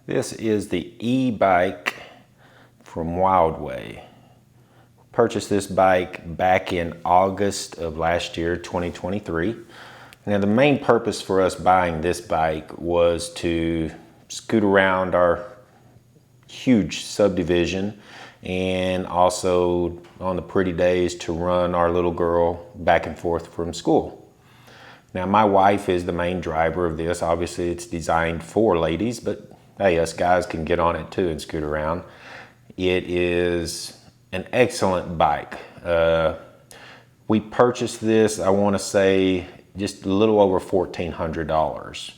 This is the e-bike from Wildeway. Purchased this bike back in August of last year, 2023. Now the main purpose for us buying this bike was to scoot around our huge subdivision and also on the pretty days to run our little girl back and forth from school. Now my wife is the main driver of this. Obviously it's designed for ladies, but hey, us guys can get on it too and scoot around. It is an excellent bike. We purchased this, I want to say, just a little over $1,400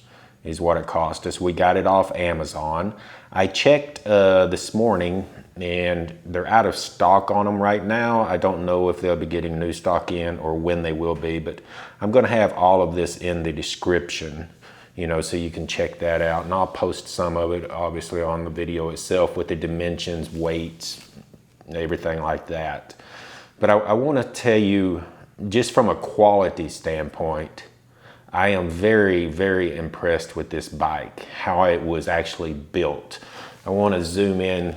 is what it cost us. We got it off Amazon. I checked this morning and they're out of stock on them right now. I don't know if they'll be getting new stock in or when they will be, but I'm going to have all of this in the description, so you can check that out. And I'll post some of it obviously on the video itself with the dimensions, weights, everything like that. But I want to tell you, just from a quality standpoint, I am very, very impressed with this bike, how it was actually built. I want to zoom in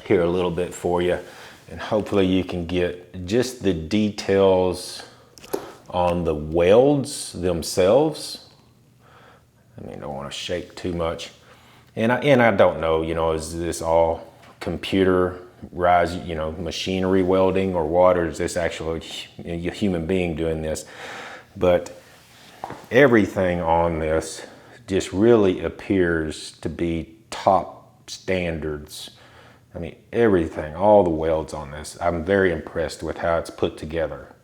here a little bit for you, and hopefully you can get just the details on the welds themselves. I don't want to shake too much. And I don't know, is this all computerized, machinery welding or what, or is this actually a human being doing this? But everything on this just really appears to be top standards. Everything, all the welds on this, I'm very impressed with how it's put together.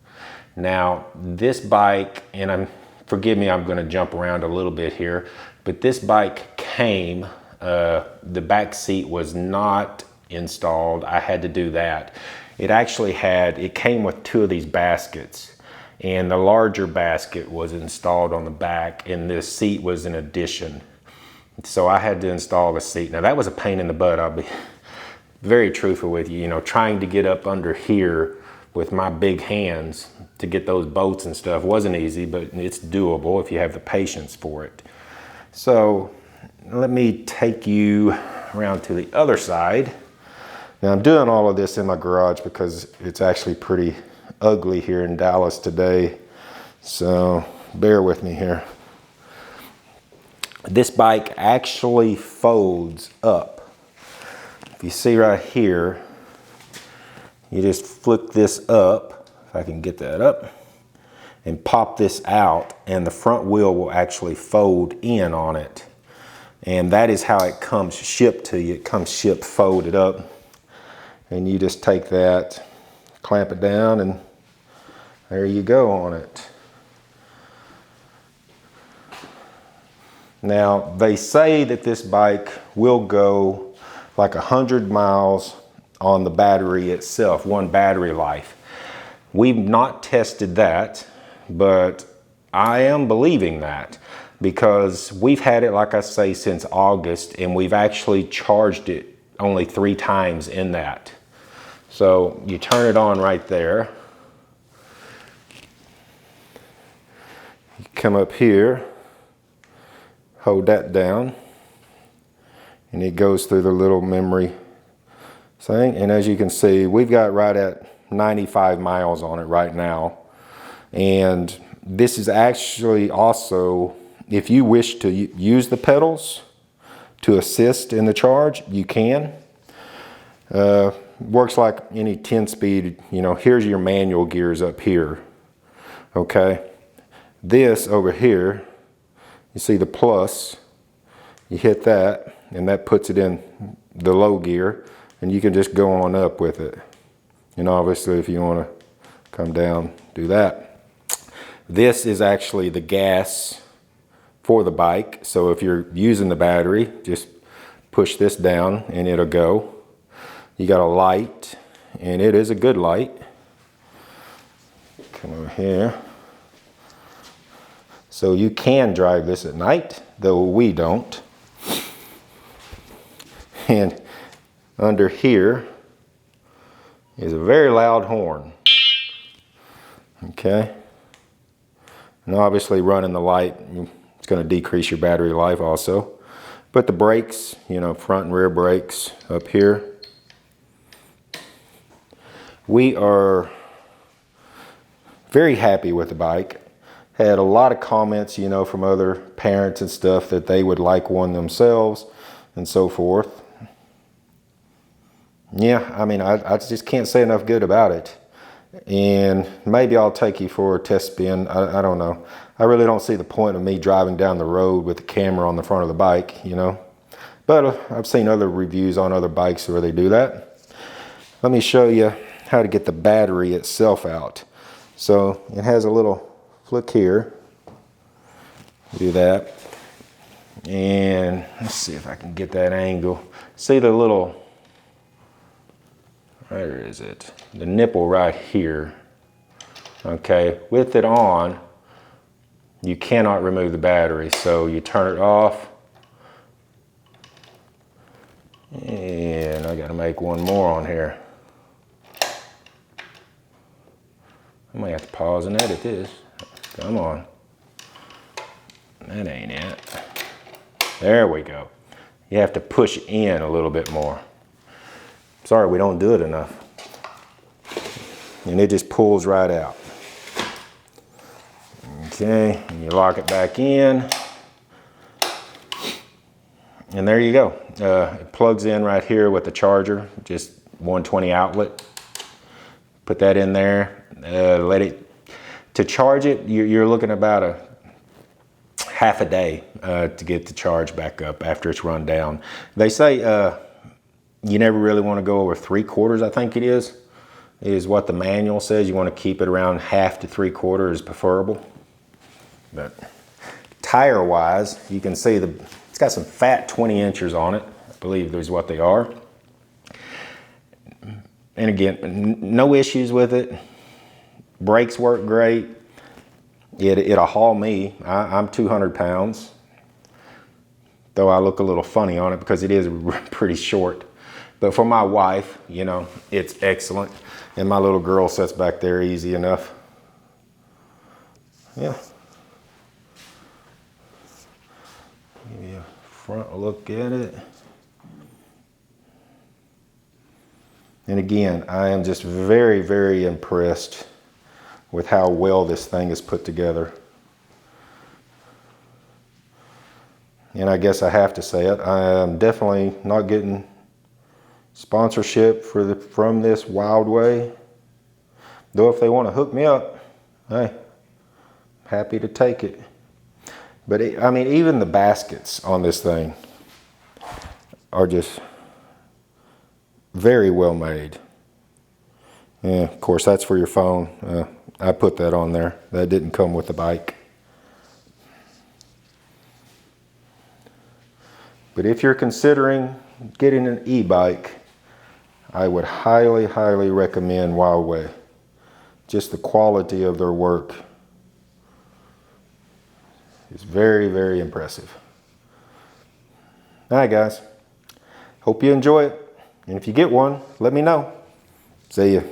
Now, this bike, and forgive me, I'm going to jump around a little bit here, but this bike came, the back seat was not installed. I had to do that. It came with two of these baskets, and the larger basket was installed on the back, and this seat was an addition. So I had to install the seat. Now that was a pain in the butt, I'll be very truthful with you, trying to get up under here with my big hands to get those bolts and stuff wasn't easy, but it's doable if you have the patience for it. So let me take you around to the other side. Now I'm doing all of this in my garage because it's actually pretty ugly here in Dallas today. So bear with me here. This bike actually folds up. If you see right here, you just flick this up, if I can get that up, and pop this out, and the front wheel will actually fold in on it. And that is how it comes shipped to you. It comes shipped folded up. And you just take that, clamp it down, and there you go on it. Now, they say that this bike will go like 100 miles on the battery itself, one battery life. We've not tested that, but I am believing that because we've had it, like I say, since August, and we've actually charged it only 3 times in that. So you turn it on right there. You come up here, hold that down, and it goes through the little memory thing. And as you can see, we've got right at 95 miles on it right now. And this is actually also, if you wish to use the pedals to assist in the charge, you can. Works like any 10-speed, here's your manual gears up here. Okay. This over here, you see the plus, you hit that, and that puts it in the low gear, and you can just go on up with it. Obviously if you want to come down, do that. This is actually the gas for the bike. So if you're using the battery, just push this down and it'll go. You got a light, and it is a good light. Come over here. So you can drive this at night, though we don't. And under here is a very loud horn. Okay. And obviously running the light, it's going to decrease your battery life also. Put the brakes, you know, front and rear brakes up here. We are very happy with the bike. Had a lot of comments, you know, from other parents and stuff that they would like one themselves and so forth. Yeah, I mean, I just can't say enough good about it. And maybe I'll take you for a test spin. I don't know. I really don't see the point of me driving down the road with the camera on the front of the bike, you know. But I've seen other reviews on other bikes where they do that. Let me show you how to get the battery itself out. So it has a little flick here. Do that. And let's see if I can get that angle. See the little, where is it? The nipple right here. Okay, with it on, you cannot remove the battery. So you turn it off. And I gotta make one more on here. I might have to pause and edit this. Come on. That ain't it. There we go. You have to push in a little bit more. Sorry, we don't do it enough. And it just pulls right out. Okay, and you lock it back in. And there you go. It plugs in right here with the charger, just 120 outlet. Put that in there. Let it, to charge it, you're looking about a half a day to get the charge back up after it's run down. They say you never really want to go over 3/4, I think it is what the manual says. You want to keep it around half to 3/4 is preferable. But tire wise, you can see it's got some fat 20 inches on it. I believe those what they are. And again, no issues with it. Brakes work great. It'll haul me. I'm 200 pounds. Though I look a little funny on it because it is pretty short. But for my wife, you know, it's excellent. And my little girl sits back there easy enough. Yeah. Give you a front look at it. And again, I am just very, very impressed with how well this thing is put together. And I guess I have to say it, I am definitely not getting sponsorship from this Wildeway. Though if they want to hook me up, hey, happy to take it. But I mean, even the baskets on this thing are just very well made. Yeah, of course, that's for your phone. I put that on there. That didn't come with the bike. But if you're considering getting an e-bike, I would highly, highly recommend Wildeway. Just the quality of their work is very, very impressive. All right, guys. Hope you enjoy it. And if you get one, let me know. See ya.